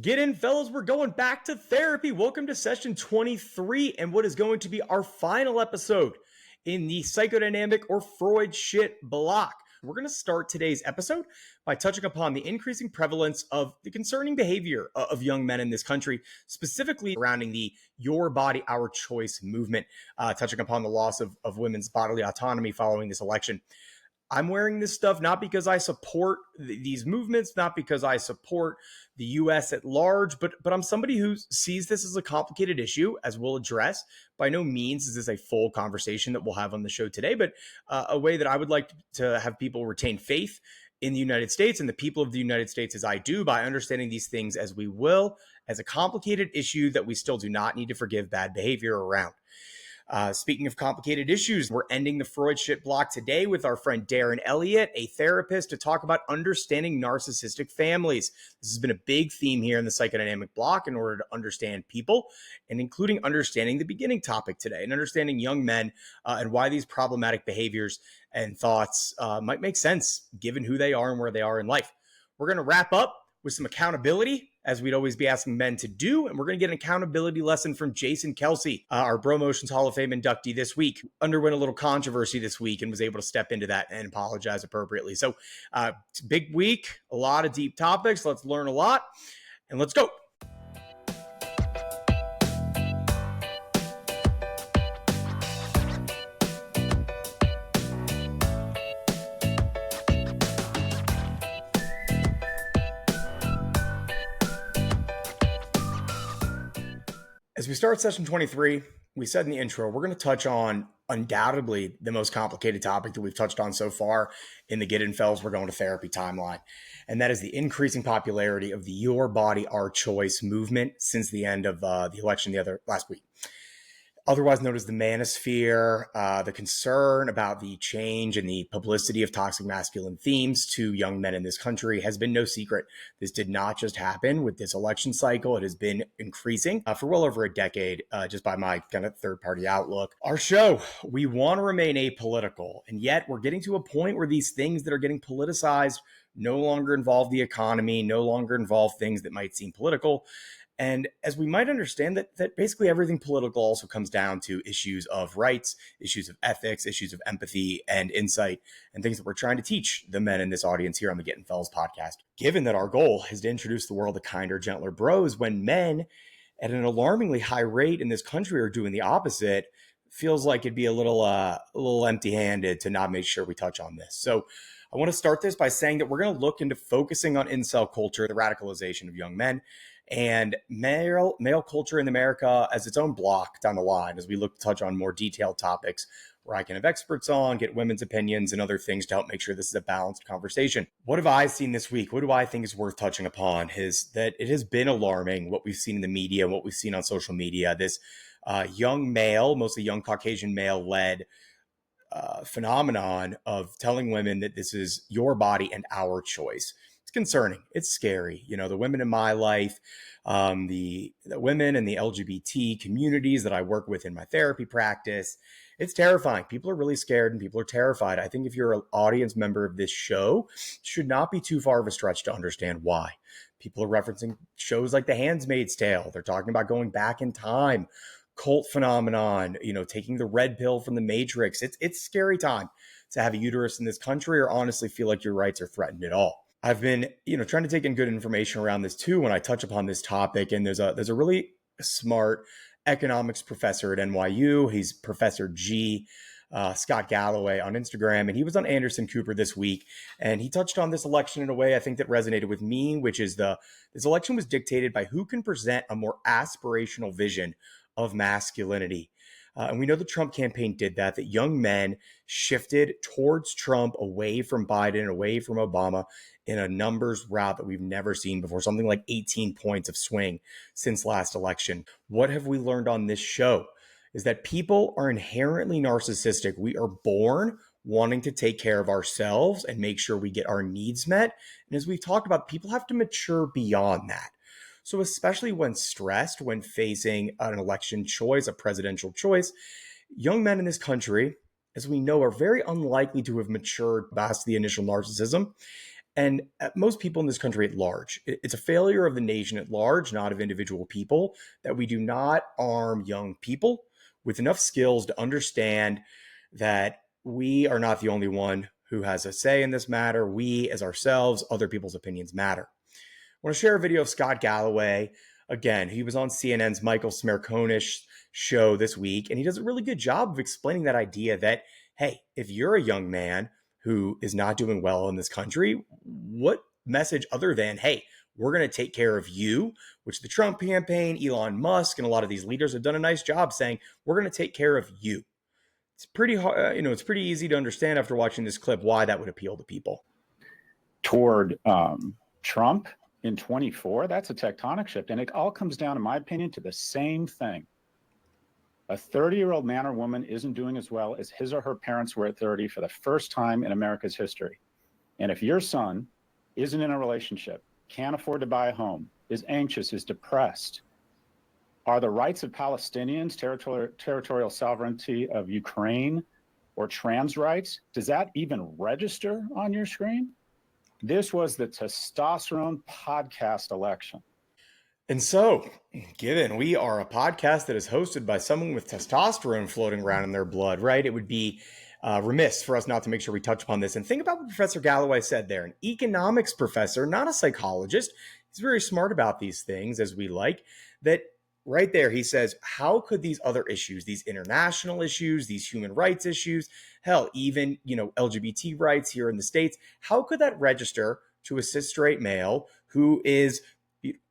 Get in, fellas. We're going back to therapy. Welcome to session 23 and what is going to be our final episode in the psychodynamic or Freud shit block. We're going to start today's episode by touching upon the increasing prevalence of the concerning behavior of young men in this country, specifically surrounding the Your Body, Our Choice movement, touching upon the loss of women's bodily autonomy following this election. I'm wearing this stuff not because I support these movements, not because I support the US at large, but I'm somebody who sees this as a complicated issue, as we'll address. By no means is this a full conversation that we'll have on the show today, but a way that I would like to have people retain faith in the United States and the people of the United States as I do by understanding these things as we will, as a complicated issue that we still do not need to forgive bad behavior around. Speaking of complicated issues, we're ending the Freud shit block today with our friend Darren Elliot, a therapist, to talk about understanding narcissistic families. This has been a big theme here in the psychodynamic block in order to understand people, and including understanding the beginning topic today and understanding young men and why these problematic behaviors and thoughts might make sense given who they are and where they are in life. We're going to wrap up with some accountability, as we'd always be asking men to do. And we're going to get an accountability lesson from Jason Kelce, our Bromotions Hall of Fame inductee this week. Underwent a little controversy this week and was able to step into that and apologize appropriately. So it's a big week, a lot of deep topics. Let's learn a lot and let's go. As we start session 23, we said in the intro, we're going to touch on undoubtedly the most complicated topic that we've touched on so far in the Get In Fellas We're Going to Therapy timeline. And that is the increasing popularity of the Your Body, Our Choice movement since the end of the election last week. Otherwise known as the manosphere, the concern about the change and the publicity of toxic masculine themes to young men in this country has been no secret. This did not just happen with this election cycle. It has been increasing for well over a decade, just by my kind of third-party outlook. Our show, we want to remain apolitical, and yet we're getting to a point where these things that are getting politicized no longer involve the economy, no longer involve things that might seem political. And as we might understand that basically everything political also comes down to issues of rights, issues of ethics, issues of empathy and insight, and things that we're trying to teach the men in this audience here on the Getting Fellas podcast. Given that our goal is to introduce the world to kinder, gentler bros, when men at an alarmingly high rate in this country are doing the opposite, feels like it'd be a little empty-handed to not make sure we touch on this. So I want to start this by saying that we're going to look into focusing on incel culture, the radicalization of young men, and male culture in America as its own block down the line, as we look to touch on more detailed topics where I can have experts on, get women's opinions and other things to help make sure this is a balanced conversation. What have I seen this week? What do I think is worth touching upon is that it has been alarming what we've seen in the media, what we've seen on social media, this young male, mostly young Caucasian male-led phenomenon of telling women that this is your body and our choice. It's concerning. It's scary. You know, the women in my life, the women and the LGBT communities that I work with in my therapy practice, it's terrifying. People are really scared and people are terrified. I think if you're an audience member of this show, it should not be too far of a stretch to understand why. People are referencing shows like The Handmaid's Tale. They're talking about going back in time, cult phenomenon, taking the red pill from the Matrix. It's scary time to have a uterus in this country or honestly feel like your rights are threatened at all. I've been, trying to take in good information around this too when I touch upon this topic. And there's a really smart economics professor at NYU. He's Professor G. Scott Galloway on Instagram, and he was on Anderson Cooper this week, and he touched on this election in a way I think that resonated with me, which is this election was dictated by who can present a more aspirational vision of masculinity. And we know the Trump campaign did that young men shifted towards Trump, away from Biden, away from Obama in a numbers route that we've never seen before, something like 18 points of swing since last election. What have we learned on this show is that people are inherently narcissistic. We are born wanting to take care of ourselves and make sure we get our needs met. And as we've talked about, people have to mature beyond that. So especially when stressed, when facing an election choice, a presidential choice, young men in this country, as we know, are very unlikely to have matured past the initial narcissism. and most people in this country at large. It's a failure of the nation at large, not of individual people, that we do not arm young people with enough skills to understand that we are not the only one who has a say in this matter. We, as ourselves, other people's opinions matter. I want to share a video of Scott Galloway. Again, he was on CNN's Michael Smerconish show this week, and he does a really good job of explaining that idea that, hey, if you're a young man who is not doing well in this country, what message other than, hey, we're going to take care of you, which the Trump campaign, Elon Musk, and a lot of these leaders have done a nice job saying, we're going to take care of you. It's pretty hard, it's pretty easy to understand after watching this clip why that would appeal to people. Toward Trump in 24, that's a tectonic shift. And it all comes down, in my opinion, to the same thing. A 30-year-old man or woman isn't doing as well as his or her parents were at 30 for the first time in America's history. And if your son isn't in a relationship, can't afford to buy a home, is anxious, is depressed, are the rights of Palestinians, territorial sovereignty of Ukraine, or trans rights, does that even register on your screen? This was the testosterone podcast election. And so, given we are a podcast that is hosted by someone with testosterone floating around in their blood, right, it would be remiss for us not to make sure we touch upon this. And think about what Professor Galloway said there, an economics professor, not a psychologist. He's very smart about these things, as we like, that right there, he says, how could these other issues, these international issues, these human rights issues, hell, even, LGBT rights here in the States, how could that register to a cis straight male who is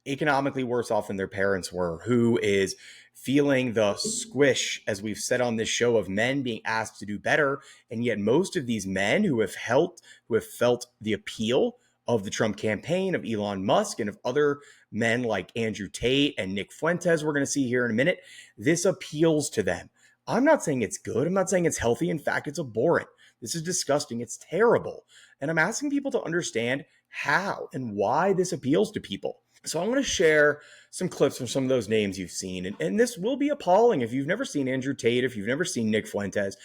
economically worse off than their parents were, who is feeling the squish, as we've said on this show, of men being asked to do better. And yet most of these men who have felt the appeal of the Trump campaign, of Elon Musk, and of other men like Andrew Tate and Nick Fuentes, we're going to see here in a minute, this appeals to them. I'm not saying it's good. I'm not saying it's healthy. In fact, it's abhorrent. This is disgusting. It's terrible. And I'm asking people to understand how and why this appeals to people. So I want to share some clips from some of those names you've seen. And this will be appalling if you've never seen Andrew Tate, if you've never seen Nick Fuentes.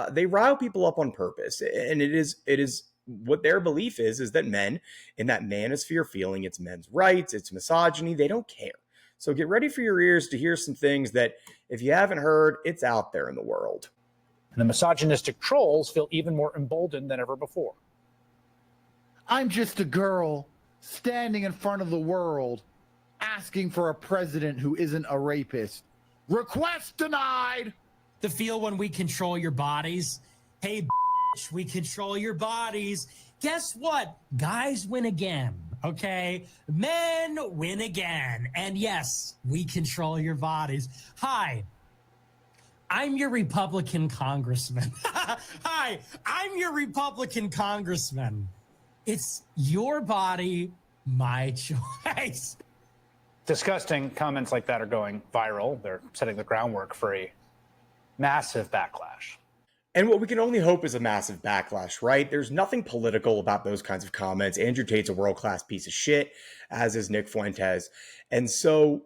They rile people up on purpose. And it is what their belief is that men in that manosphere feeling it's men's rights, it's misogyny, they don't care. So get ready for your ears to hear some things that if you haven't heard, it's out there in the world. And the misogynistic trolls feel even more emboldened than ever before. I'm just a girl standing in front of the world asking for a president who isn't a rapist. Request denied. The feel when we control your bodies. Hey, bitch, we control your bodies. Guess what? Guys win again, okay? Men win again. And yes, we control your bodies. Hi, I'm your Republican congressman. Hi, I'm your Republican congressman. It's your body, my choice. Disgusting comments like that are going viral. They're setting the groundwork for a massive backlash. And what we can only hope is a massive backlash, right? There's nothing political about those kinds of comments. Andrew Tate's a world-class piece of shit, as is Nick Fuentes. And so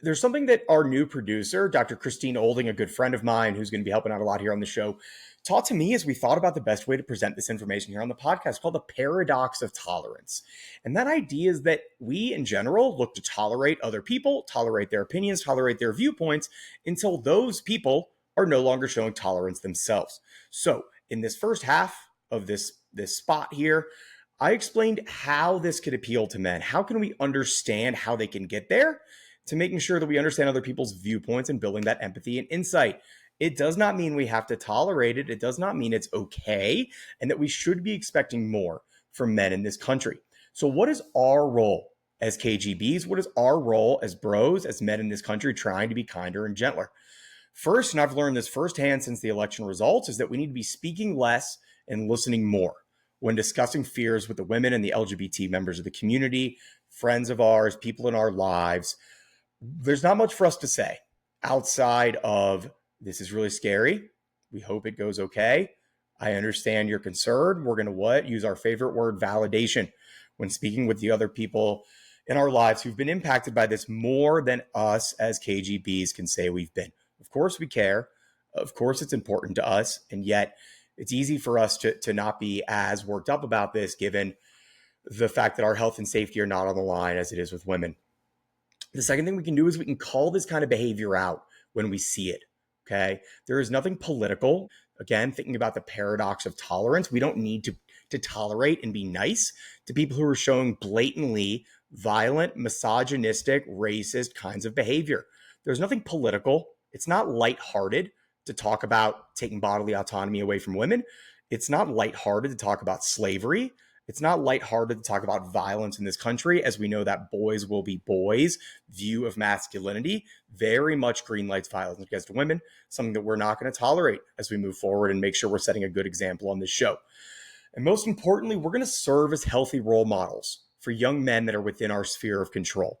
there's something that our new producer, Dr. Christine Olding, a good friend of mine who's going to be helping out a lot here on the show, taught to me as we thought about the best way to present this information here on the podcast, called the paradox of tolerance. And that idea is that we in general look to tolerate other people, tolerate their opinions, tolerate their viewpoints until those people are no longer showing tolerance themselves. So in this first half of this spot here, I explained how this could appeal to men. How can we understand how they can get there, to making sure that we understand other people's viewpoints and building that empathy and insight. It does not mean we have to tolerate it. It does not mean it's okay, and that we should be expecting more from men in this country. So what is our role as KGBs? What is our role as bros, as men in this country trying to be kinder and gentler? First, and I've learned this firsthand since the election results, is that we need to be speaking less and listening more when discussing fears with the women and the LGBT members of the community, friends of ours, people in our lives. There's not much for us to say outside of, this is really scary. We hope it goes okay. I understand your concern. We're going to use our favorite word, validation, when speaking with the other people in our lives who've been impacted by this more than us as KGBs can say we've been. Of course we care. Of course it's important to us. And yet it's easy for us to not be as worked up about this, given the fact that our health and safety are not on the line as it is with women. The second thing we can do is we can call this kind of behavior out when we see it. Okay. There is nothing political. Again, thinking about the paradox of tolerance, we don't need to tolerate and be nice to people who are showing blatantly violent, misogynistic, racist kinds of behavior. There's nothing political. It's not lighthearted to talk about taking bodily autonomy away from women. It's not lighthearted to talk about slavery. It's not lighthearted to talk about violence in this country, as we know that boys will be boys view of masculinity very much green lights violence against women, something that we're not going to tolerate as we move forward and make sure we're setting a good example on this show. And most importantly, we're going to serve as healthy role models for young men that are within our sphere of control.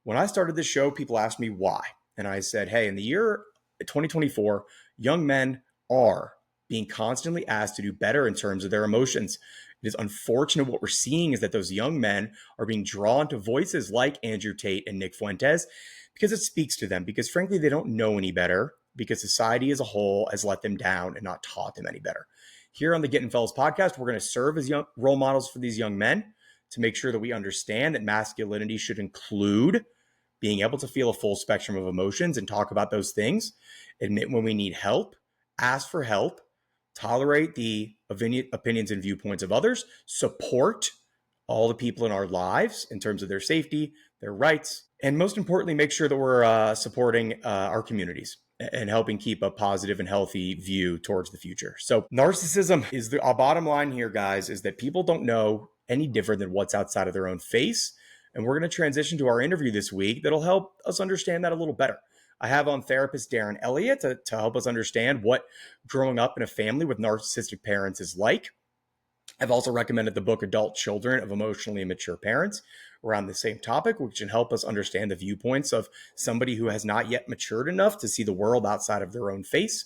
When I started this show, people asked me why. And I said, hey, in the year 2024, young men are being constantly asked to do better in terms of their emotions. It is unfortunate what we're seeing is that those young men are being drawn to voices like Andrew Tate and Nick Fuentes because it speaks to them, because frankly, they don't know any better, because society as a whole has let them down and not taught them any better. Here on the Getting Fellas podcast, we're going to serve as young role models for these young men to make sure that we understand that masculinity should include being able to feel a full spectrum of emotions and talk about those things, admit when we need help, ask for help, tolerate the opinions and viewpoints of others, support all the people in our lives in terms of their safety, their rights, and most importantly, make sure that we're supporting our communities and helping keep a positive and healthy view towards the future. So narcissism is the bottom line here, guys, is that people don't know any different than what's outside of their own face. And we're going to transition to our interview this week that'll help us understand that a little better. I have on therapist Darren Elliot to help us understand what growing up in a family with narcissistic parents is like. I've also recommended the book Adult Children of Emotionally Immature Parents around the same topic, which can help us understand the viewpoints of somebody who has not yet matured enough to see the world outside of their own face.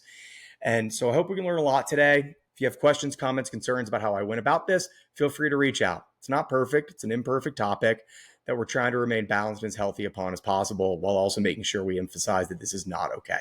And so I hope we can learn a lot today. If you have questions, comments, concerns about how I went about this, feel free to reach out. It's not perfect. It's an imperfect topic that we're trying to remain balanced and as healthy upon as possible, while also making sure we emphasize that this is not okay.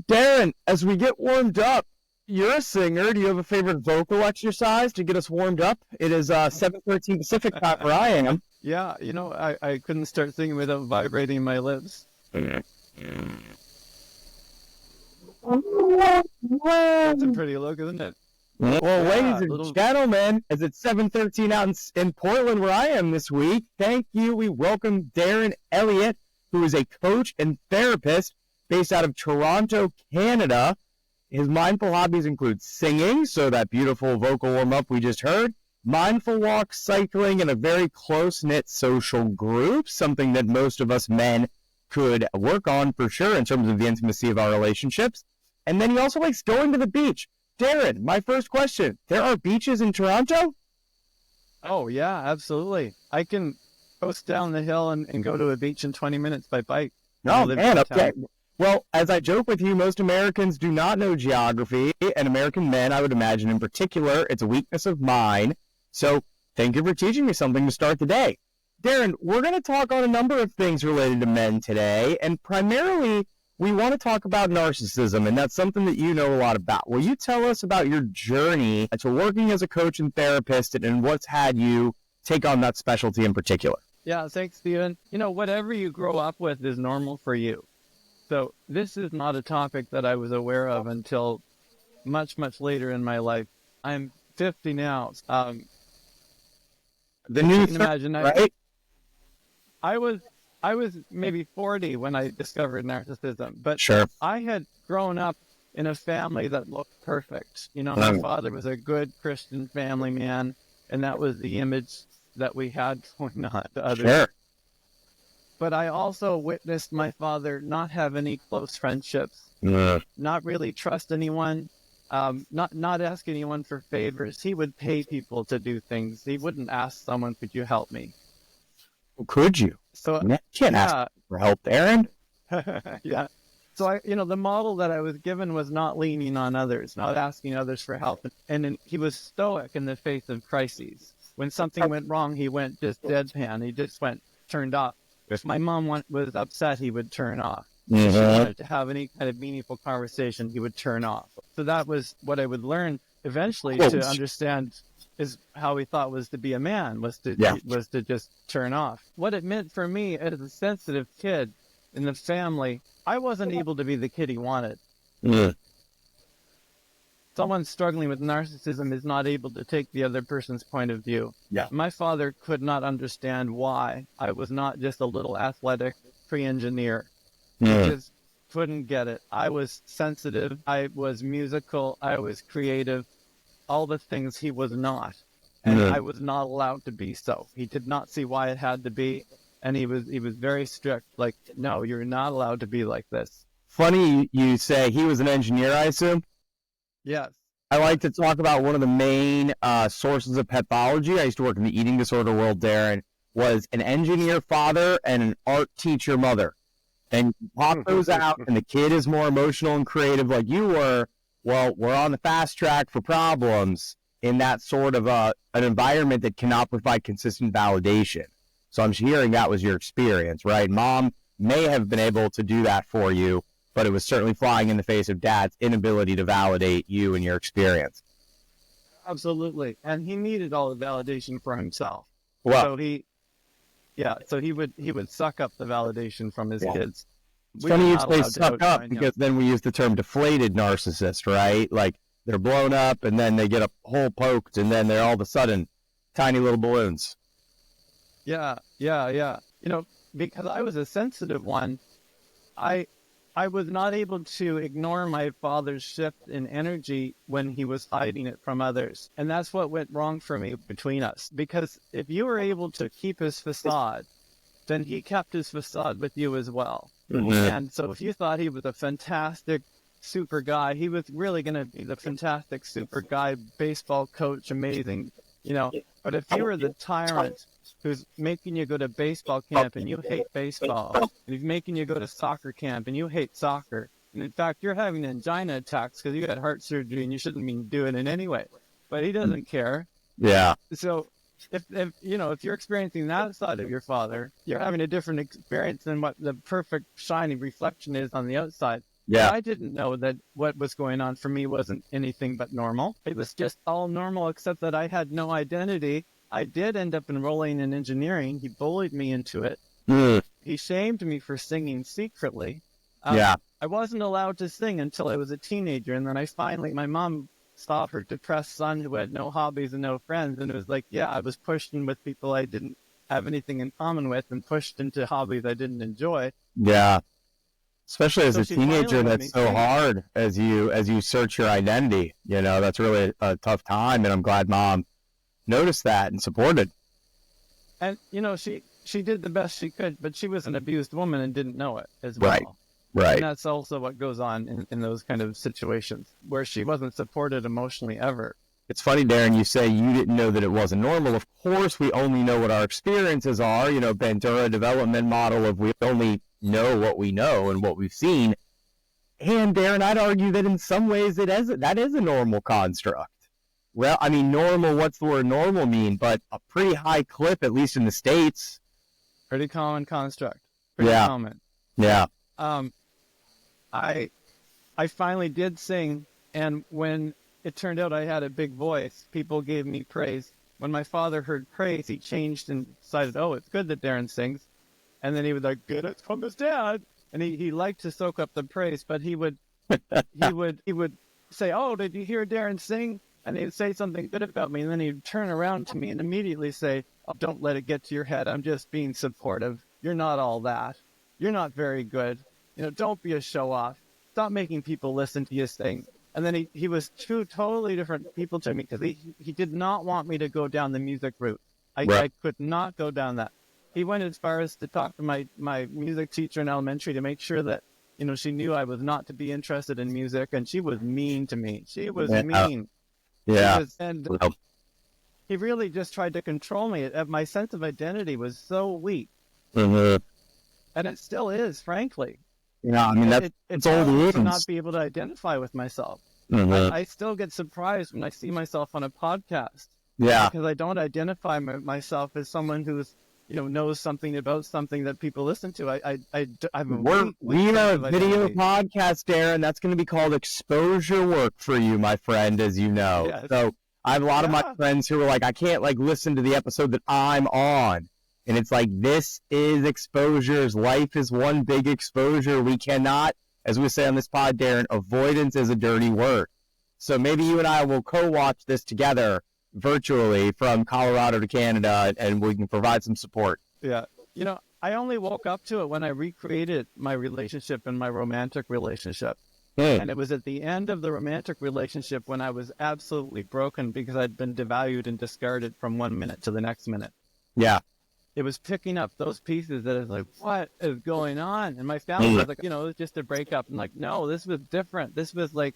Darren, as we get warmed up, you're a singer. Do you have a favorite vocal exercise to get us warmed up? It is 7:13 Pacific time where I am. Yeah, I couldn't start singing without vibrating my lips. That's a pretty look, isn't it? Well, Yeah, ladies and gentlemen, as it's 7:13 out in Portland where I am this week, thank you. We welcome Darren Elliot, who is a coach and therapist based out of Toronto, Canada. His mindful hobbies include singing, so that beautiful vocal warm-up we just heard, mindful walks, cycling, and a very close-knit social group, something that most of us men could work on for sure in terms of the intimacy of our relationships. And then he also likes going to the beach. Darren, my first question, there are beaches in Toronto? Oh, yeah, absolutely. I can coast down the hill and go to a beach in 20 minutes by bike. Oh, man, okay. Well, as I joke with you, most Americans do not know geography, and American men, I would imagine in particular, it's a weakness of mine. So thank you for teaching me something to start the day. Darren, we're going to talk on a number of things related to men today, and primarily we want to talk about narcissism, and that's something that you know a lot about. Will you tell us about your journey to working as a coach and therapist and what's had you take on that specialty in particular? Yeah, thanks, Steven. Whatever you grow up with is normal for you. So this is not a topic that I was aware of until much, much later in my life. I'm 50 now. The new you can imagine, right? I was maybe 40 when I discovered narcissism, but Sure. I had grown up in a family that looked perfect. My father was a good Christian family man, and that was the image that we had going on to others. Sure. But I also witnessed my father not have any close friendships, not really trust anyone, not ask anyone for favors. He would pay people to do things. He wouldn't ask someone, could you help me? Well, could you? So You can't ask for help, Darren. Yeah. So the model that I was given was not leaning on others, not asking others for help. And he was stoic in the face of crises. When something went wrong, he went just deadpan. He just went turned off. If my mom was upset, he would turn off. If she wanted to have any kind of meaningful conversation, he would turn off. So that was what I would learn eventually to understand is how he thought was to be a man, was to just turn off. What it meant for me as a sensitive kid in the family, I wasn't able to be the kid he wanted. Someone struggling with narcissism is not able to take the other person's point of view. Yeah. My father could not understand why I was not just a little athletic pre-engineer. He just couldn't get it. I was sensitive. I was musical. I was creative. All the things he was not. And I was not allowed to be so. He did not see why it had to be. And he was very strict. Like, no, you're not allowed to be like this. Funny you say he was an engineer, I assume? Yes. I like to talk about one of the main sources of pathology. I used to work in the eating disorder world, Darren, was an engineer father and an art teacher mother. And you pop those out, and the kid is more emotional and creative like you were. Well, we're on the fast track for problems in that sort of an environment that cannot provide consistent validation. So I'm hearing that was your experience, right? Mom may have been able to do that for you, but it was certainly flying in the face of dad's inability to validate you and your experience. Absolutely. And he needed all the validation for himself. Well, So he would suck up the validation from his kids. It's funny you say suck up because then we use the term deflated narcissist, right? Like they're blown up and then they get a hole poked and then they're all of a sudden tiny little balloons. Yeah. Because I was a sensitive one, I was not able to ignore my father's shift in energy when he was hiding it from others. And that's what went wrong for me between us. Because if you were able to keep his facade, then he kept his facade with you as well. And so if you thought he was a fantastic super guy, he was really going to be the fantastic super guy, baseball coach, amazing, But if you were the tyrant who's making you go to baseball camp and you hate baseball, and he's making you go to soccer camp and you hate soccer, and in fact, you're having angina attacks because you got heart surgery and you shouldn't be doing it anyway, but he doesn't care. Yeah. So if you're experiencing that side of your father, you're having a different experience than what the perfect shiny reflection is on the outside. Yeah. But I didn't know that what was going on for me wasn't anything but normal. It was just all normal, except that I had no identity. I did end up enrolling in engineering. He bullied me into it. He shamed me for singing secretly. I wasn't allowed to sing until I was a teenager. And then my mom saw her depressed son who had no hobbies and no friends. And it was like, I was pushed in with people I didn't have anything in common with and pushed into hobbies I didn't enjoy. Yeah. Especially as a teenager, that's so hard as you search your identity. That's really a tough time. And I'm glad mom noticed that and supported. And, she did the best she could, but she was an abused woman and didn't know it as well. Right. And that's also what goes on in those kind of situations where she wasn't supported emotionally ever. It's funny, Darren, you say you didn't know that it wasn't normal. Of course, we only know what our experiences are. Bandura development model of we only know what we know and what we've seen. And Darren, I'd argue that in some ways that is a normal construct. Well, I mean, normal, what's the word normal mean? But a pretty high clip, at least in the States. Pretty common construct. Pretty common. Yeah. I finally did sing, and when it turned out I had a big voice, people gave me praise. When my father heard praise, he changed and decided, it's good that Darren sings. And then he would get it from his dad. And he liked to soak up the praise, but he would say, did you hear Darren sing? And he'd say something good about me. And then he'd turn around to me and immediately say, don't let it get to your head. I'm just being supportive. You're not all that. You're not very good. Don't be a show off. Stop making people listen to you sing. And then he was two totally different people to me because he did not want me to go down the music route. I could not go down that. He went as far as to talk to my music teacher in elementary to make sure that, she knew I was not to be interested in music. And she was mean to me. She was mean. Yeah. He really just tried to control me. My sense of identity was so weak. Mm-hmm. And it still is, frankly. Yeah, I mean, it's old wounds. To not be able to identify with myself. Mm-hmm. I still get surprised when I see myself on a podcast Yeah. Because I don't identify myself as someone who's, knows something about something that people listen to. We are a video podcast, Darren. That's going to be called exposure work for you, my friend, as you know. Yes. So I have a lot of my friends who are like, I can't listen to the episode that I'm on. And it's like, this is exposures. Life is one big exposure. We cannot, as we say on this pod, Darren, avoidance is a dirty word. So maybe you and I will co-watch this together virtually from Colorado to Canada, and we can provide some support. Yeah. I only woke up to it when I recreated my relationship and my romantic relationship. And it was at the end of the romantic relationship when I was absolutely broken because I'd been devalued and discarded from 1 minute to the next minute. Yeah. It was picking up those pieces that is like, what is going on? And my family was like, it was just a breakup. And like, no, this was different. This was like,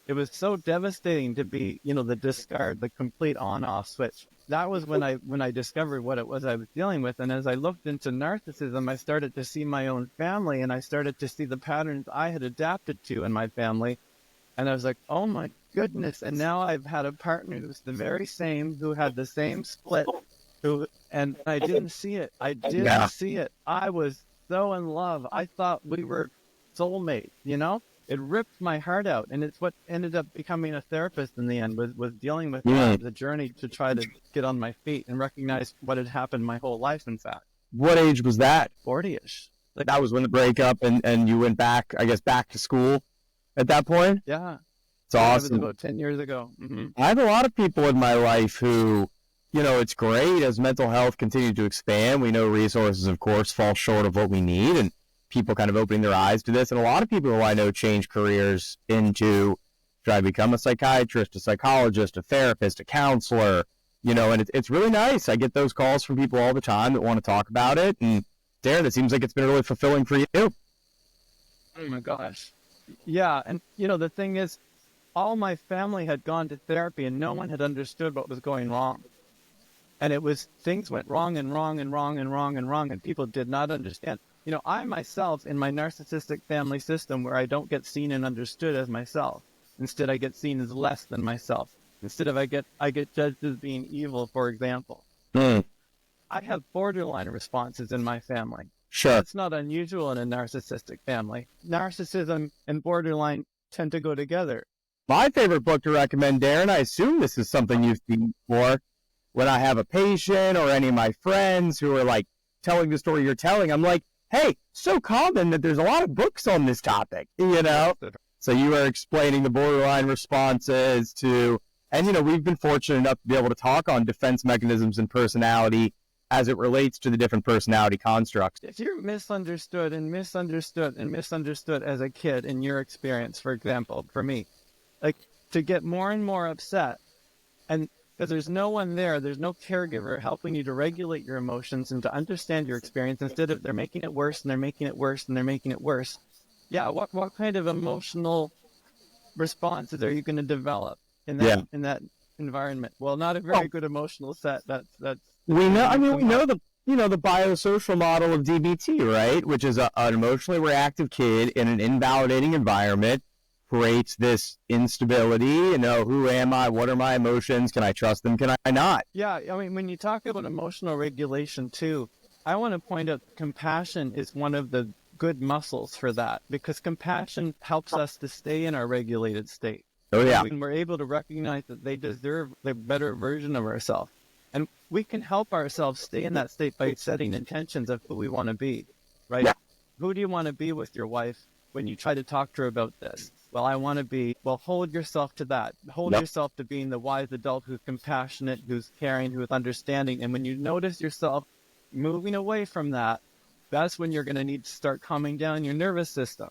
it was so devastating to be, the discard, the complete on-off switch. That was when I discovered what it was I was dealing with. And as I looked into narcissism, I started to see my own family, and I started to see the patterns I had adapted to in my family. And I was like, oh my goodness. And now I've had a partner who's the very same, who had the same split, and I didn't see it. I didn't see it. I was so in love. I thought we were soulmates, It ripped my heart out, and it's what ended up becoming a therapist in the end, was dealing with the journey to try to get on my feet and recognize what had happened my whole life, in fact. What age was that? 40-ish. That was when the breakup, and you went back, I guess, back to school at that point? Yeah. It's awesome. It was about 10 years ago. Mm-hmm. I have a lot of people in my life who, it's great as mental health continues to expand. We know resources, of course, fall short of what we need, and people kind of opening their eyes to this. And a lot of people who I know change careers into try to become a psychiatrist, a psychologist, a therapist, a counselor, and it's really nice. I get those calls from people all the time that want to talk about it. And Darren, it seems like it's been really fulfilling for you. Oh my gosh. Yeah. And, the thing is, all my family had gone to therapy and no one had understood what was going wrong. And things went wrong and wrong and wrong and wrong and wrong, and people did not understand. I myself, in my narcissistic family system where I don't get seen and understood as myself, instead I get seen as less than myself. Instead of I get judged as being evil, for example. I have borderline responses in my family. Sure. That's not unusual in a narcissistic family. Narcissism and borderline tend to go together. My favorite book to recommend, Darren, I assume this is something you've seen before, when I have a patient or any of my friends who are like telling the story you're telling, I'm like, hey, so common that there's a lot of books on this topic, So you are explaining the borderline responses and we've been fortunate enough to be able to talk on defense mechanisms and personality as it relates to the different personality constructs. If you're misunderstood and misunderstood and misunderstood as a kid in your experience, for example, for me, like to get more and more upset, and because there's no one there, there's no caregiver helping you to regulate your emotions and to understand your experience. Instead of they're making it worse and they're making it worse and they're making it worse. Yeah, what kind of emotional responses are you going to develop in that environment? Well, not a very good emotional set. That's we know. I mean, we know the biosocial model of DBT, right? Which is an emotionally reactive kid in an invalidating environment. Creates this instability, who am I? What are my emotions? Can I trust them? Can I not? Yeah, I mean, when you talk about emotional regulation too, I want to point out compassion is one of the good muscles for that, because compassion helps us to stay in our regulated state. Oh yeah. When we're able to recognize that they deserve the better version of ourselves. And we can help ourselves stay in that state by setting intentions of who we want to be, right? Yeah. Who do you want to be with your wife when you try to talk to her about this? Well, I want to be, hold yourself to that. Hold yourself to being the wise adult who's compassionate, who's caring, who's understanding. And when you notice yourself moving away from that, that's when you're going to need to start calming down your nervous system.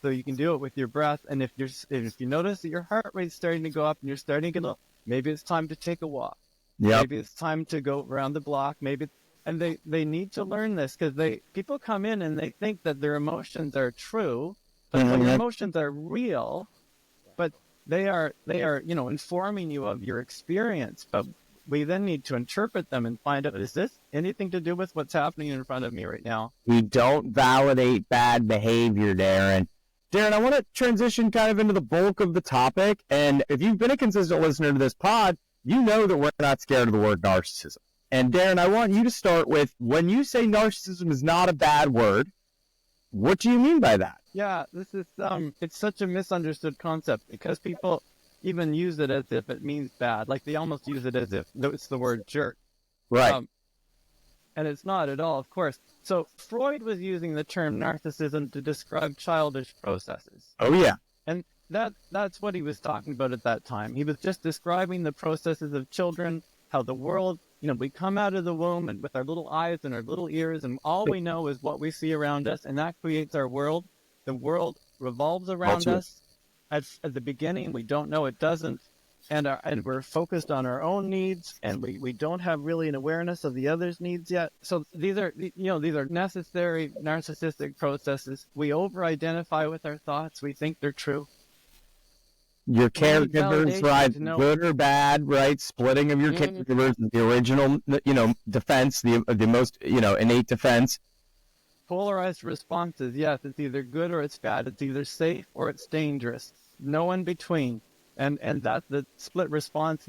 So you can do it with your breath. And if you notice that your heart rate's starting to go up and you're starting to get low, maybe it's time to take a walk. Yep. Maybe it's time to go around the block. And they need to learn this, because people come in and they think that their emotions are true. But your emotions are real, but they are informing you of your experience. But we then need to interpret them and find out, is this anything to do with what's happening in front of me right now? We don't validate bad behavior, Darren. Darren, I want to transition kind of into the bulk of the topic. And if you've been a consistent listener to this pod, you know that we're not scared of the word narcissism. And Darren, I want you to start with, when you say narcissism is not a bad word, what do you mean by that? Yeah, this is it's such a misunderstood concept because people even use it as if it means bad. Like they almost use it as if it's the word jerk. Right. And it's not at all, of course. So Freud was using the term narcissism to describe childish processes. Oh, yeah. And that's what he was talking about at that time. He was just describing the processes of children, how the world, we come out of the womb and with our little eyes and our little ears, and all we know is what we see around us, and that creates our world. The world revolves around us. At the beginning, we don't know it doesn't. And we're focused on our own needs, and we don't have really an awareness of the other's needs yet. So these are necessary narcissistic processes. We over-identify with our thoughts. We think they're true. Your caregivers, right? Good or bad, right? Splitting of your caregivers is the original, defense, the most, innate defense. Polarized responses. Yes, it's either good or it's bad. It's either safe or it's dangerous. No in between. And that's the split response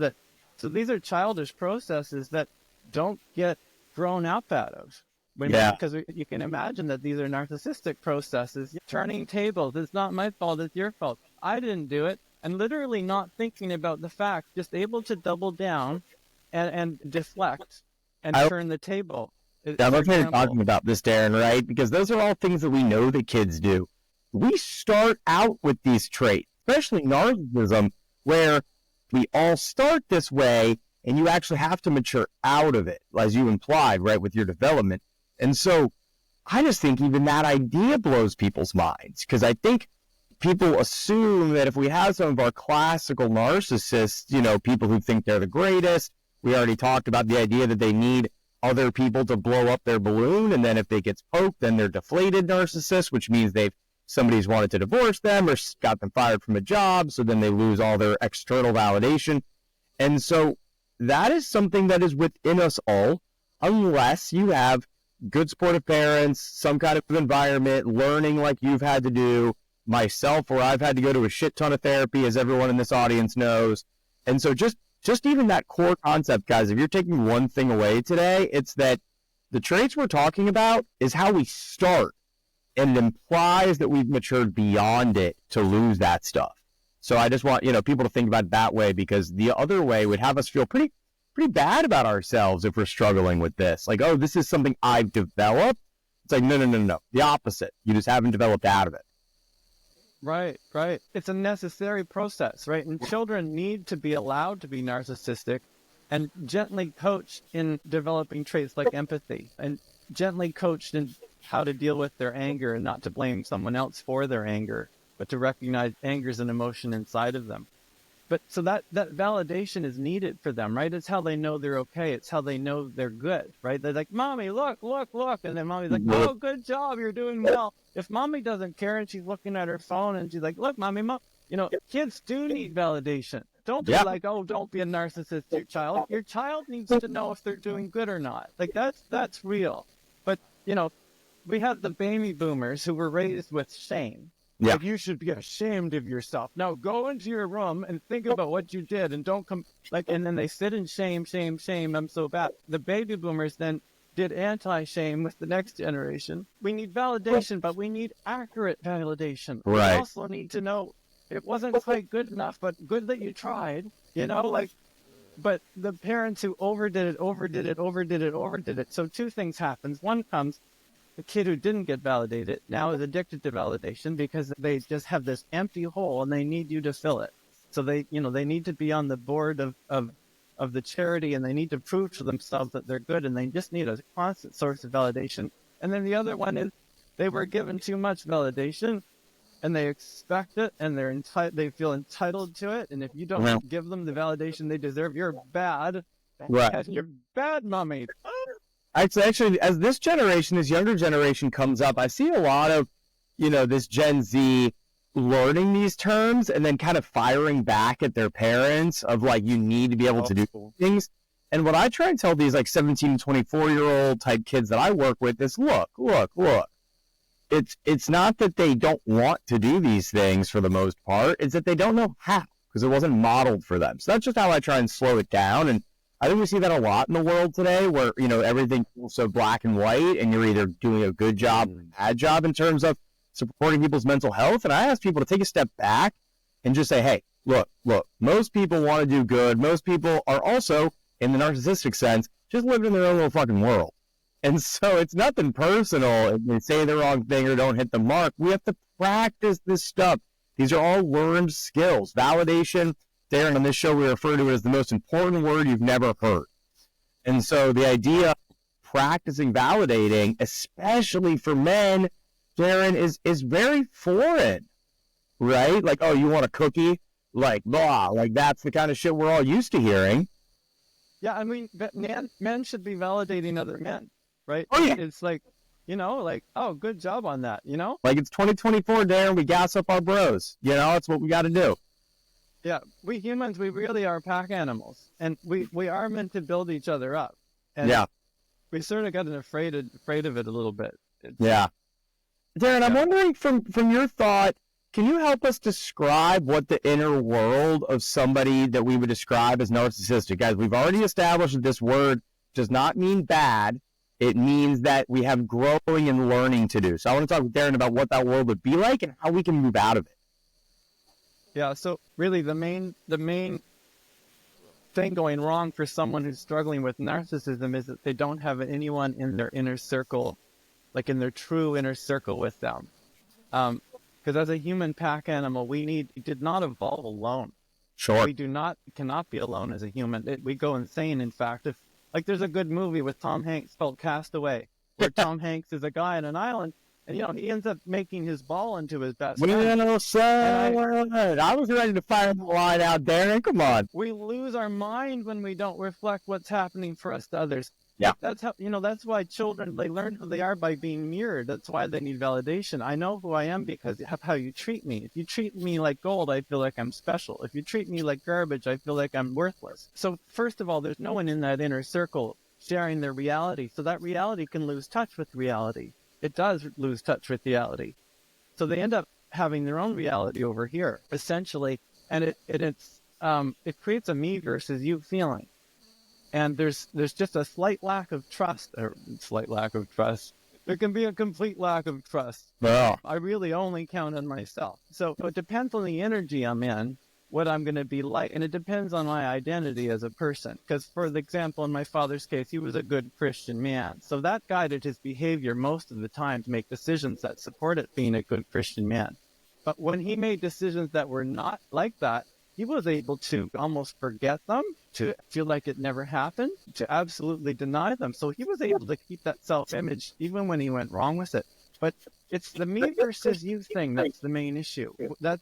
so these are childish processes that don't get grown up out of. Because you can imagine that these are narcissistic processes. Turning tables, it's not my fault, it's your fault. I didn't do it. And literally not thinking about the fact, just able to double down and deflect and turn the table. I'm okay talking about this, Darren, right? Because those are all things that we know that kids do. We start out with these traits, especially narcissism, where we all start this way, and you actually have to mature out of it, as you implied, right, with your development. And so I just think even that idea blows people's minds, because I think people assume that if we have some of our classical narcissists, people who think they're the greatest, we already talked about the idea that they need other people to blow up their balloon, and then if they get poked, then they're deflated narcissists, which means somebody's wanted to divorce them or got them fired from a job, so then they lose all their external validation. And so that is something that is within us all, unless you have good supportive parents, some kind of environment, learning like you've had to do, myself, where I've had to go to a shit ton of therapy, as everyone in this audience knows. And so just even that core concept, guys, if you're taking one thing away today, it's that the traits we're talking about is how we start. And it implies that we've matured beyond it to lose that stuff. So I just want, people to think about it that way, because the other way would have us feel pretty bad about ourselves if we're struggling with this. Like, oh, this is something I've developed. It's like, no. The opposite. You just haven't developed out of it. Right. It's a necessary process, right? And children need to be allowed to be narcissistic and gently coached in developing traits like empathy, and gently coached in how to deal with their anger and not to blame someone else for their anger, but to recognize anger as an emotion inside of them. But so that validation is needed for them, right? It's how they know they're okay. It's how they know they're good, right? They're like, Mommy, look. And then Mommy's like, oh, good job. You're doing well. If Mommy doesn't care and she's looking at her phone and she's like, look, Mommy, kids do need validation. Don't be like, oh, don't be a narcissist to your child. Your child needs to know if they're doing good or not. Like that's real. But, we have the baby boomers who were raised with shame. Yeah. Like, you should be ashamed of yourself. Now go into your room and think about what you did, and don't come and then they sit in shame. I'm so bad. The baby boomers then did anti-shame with the next generation. We need validation, but we need accurate validation. Right. We also need to know it wasn't quite good enough, but good that you tried, but the parents who overdid it. So two things happens. One comes, the kid who didn't get validated now is addicted to validation because they just have this empty hole and they need you to fill it. So they need to be on the board of the charity, and they need to prove to themselves that they're good, and they just need a constant source of validation. And then the other one is they were given too much validation and they expect it, and they feel entitled to it. And if you don't give them the validation they deserve, you're bad. Right. You're bad, Mommy. Actually, as this younger generation comes up, I see a lot of, this Gen Z learning these terms and then kind of firing back at their parents of like, you need to be able to do things. And what I try and tell these like 17 to 24-year-old type kids that I work with is, look. It's not that they don't want to do these things for the most part. It's that they don't know how. because it wasn't modeled for them. So that's just how I try and slow it down. And I think we see that a lot in the world today where, everything feels so black and white and you're either doing a good job or a bad job in terms of supporting people's mental health. And I ask people to take a step back and just say, hey, look, most people want to do good. Most people are also, in the narcissistic sense, just living in their own little fucking world. And so it's nothing personal if they say the wrong thing or don't hit the mark. We have to practice this stuff. These are all learned skills. Validation, Darren, on this show, we refer to it as the most important word you've never heard. And so the idea of practicing validating, especially for men, Darren, is very foreign, right? Like, oh, you want a cookie? Like, blah, like that's the kind of shit we're all used to hearing. Yeah, I mean, men should be validating other men, right? Oh, yeah. It's like, oh, good job on that, Like, it's 2024, Darren, we gas up our bros. It's what we got to do. Yeah, we humans, we really are pack animals, and we are meant to build each other up. And yeah. We sort of gotten afraid of it a little bit. Yeah. Darren, I'm wondering from your thought, can you help us describe what the inner world of somebody that we would describe as narcissistic? Guys, we've already established that this word does not mean bad. It means that we have growing and learning to do. So I want to talk with Darren about what that world would be like and how we can move out of it. Yeah, so really the main thing going wrong for someone who's struggling with narcissism is that they don't have anyone in their inner circle, like in their true inner circle with them. Because as a human pack animal, we did not evolve alone. Sure. We cannot be alone as a human. We go insane, in fact. There's a good movie with Tom Hanks called Castaway, where Tom Hanks is a guy on an island, and he ends up making his ball into his best friend. I was ready to fire the line out, Darren. Come on. We lose our mind when we don't reflect what's happening for us to others. Yeah. That's how, that's why children, they learn who they are by being mirrored. That's why they need validation. I know who I am because of how you treat me. If you treat me like gold, I feel like I'm special. If you treat me like garbage, I feel like I'm worthless. So first of all, there's no one in that inner circle sharing their reality. So that reality can lose touch with reality. It does lose touch with reality. So they end up having their own reality over here, essentially. And it creates a me versus you feeling. And there's just a slight lack of trust. There can be a complete lack of trust. Wow. I really only count on myself. So it depends on the energy I'm in, what I'm going to be like. And it depends on my identity as a person. Because, for example, in my father's case, he was a good Christian man. So that guided his behavior most of the time to make decisions that supported being a good Christian man. But when he made decisions that were not like that, he was able to almost forget them, to feel like it never happened, to absolutely deny them. So he was able to keep that self-image even when he went wrong with it. But it's the me versus you thing that's the main issue. That's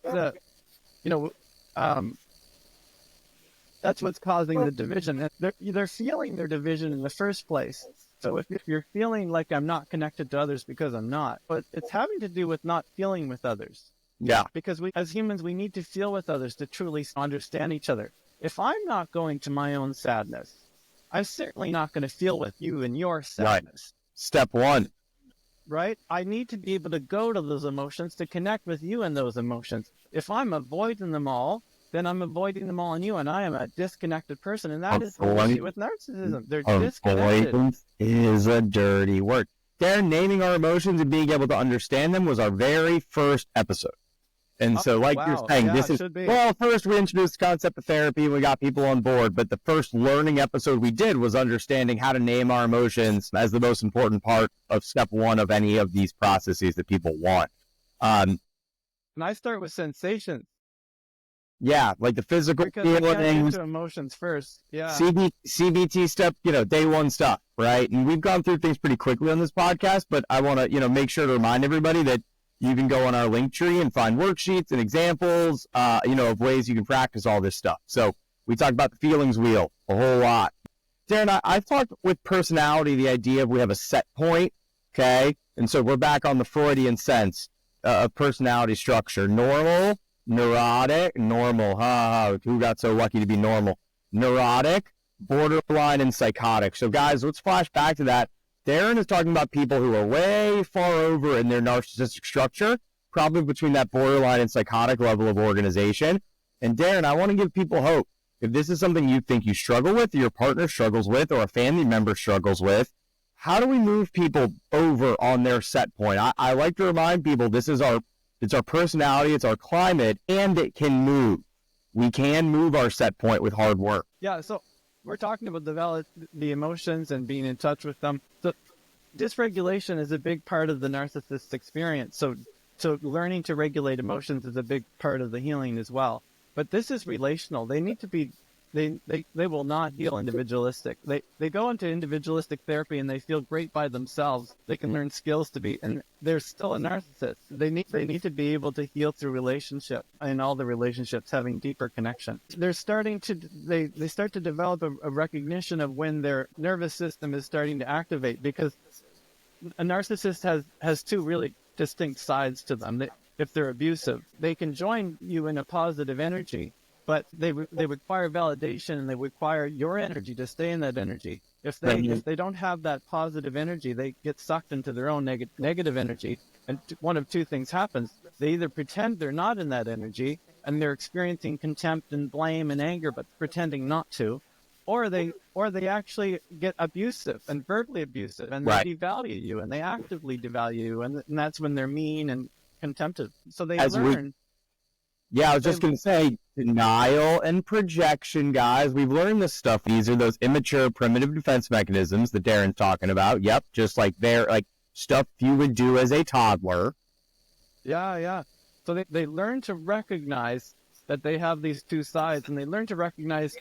that's what's causing the division. They're feeling their division in the first place. So if you're feeling like I'm not connected to others because I'm not, but it's having to do with not feeling with others. Yeah. Because as humans, we need to feel with others to truly understand each other. If I'm not going to my own sadness, I'm certainly not going to feel with you in your sadness. Right. Step one. Right? I need to be able to go to those emotions to connect with you in those emotions. If I'm avoiding them all, then I'm avoiding them all in you, and I am a disconnected person. And that is the issue with narcissism. They're disconnected. Avoidance is a dirty word. Darren, naming our emotions and being able to understand them was our very first episode. And so, like you're saying, this is, well, first we introduced the concept of therapy and we got people on board, but the first learning episode we did was understanding how to name our emotions as the most important part of step one of any of these processes that people want. And I start with sensations. Yeah, like the physical feelings. To emotions first. Yeah. CBT step, day one stuff, right? And we've gone through things pretty quickly on this podcast, but I want to, make sure to remind everybody that you can go on our link tree and find worksheets and examples, of ways you can practice all this stuff. So we talked about the feelings wheel a whole lot. Darren, I've talked with personality, the idea of we have a set point, okay? And so we're back on the Freudian sense of personality structure. Normal, neurotic, normal. Who got so lucky to be normal? Neurotic, borderline, and psychotic. So guys, let's flash back to that. Darren is talking about people who are way far over in their narcissistic structure, probably between that borderline and psychotic level of organization. And Darren, I want to give people hope. If this is something you think you struggle with, or your partner struggles with, or a family member struggles with, how do we move people over on their set point? I like to remind people it's our personality, it's our climate, and it can move. We can move our set point with hard work. Yeah, so we're talking about the emotions and being in touch with them. So dysregulation is a big part of the narcissist experience. So learning to regulate emotions is a big part of the healing as well. But this is relational. They need to be, they will not heal individualistic. They go into individualistic therapy and they feel great by themselves. They can learn skills to be, and they're still a narcissist. They need to be able to heal through relationship, and all the relationships having deeper connection. They're starting to, they start to develop a recognition of when their nervous system is starting to activate, because a narcissist has two really distinct sides to them. If they're abusive, they can join you in a positive energy, but they require validation, and they require your energy to stay in that energy. If they don't have that positive energy, they get sucked into their own negative energy, and one of two things happens. They either pretend they're not in that energy, and they're experiencing contempt and blame and anger, but pretending not to, or they actually get abusive and verbally abusive, and they devalue you, and they actively devalue you, and that's when they're mean and contemptive. So they learn. I was just going to say, denial and projection, guys. We've learned this stuff. These are those immature, primitive defense mechanisms that Darren's talking about. Yep, just like they're like stuff you would do as a toddler. Yeah. So they learn to recognize that they have these two sides, and they learn to recognize,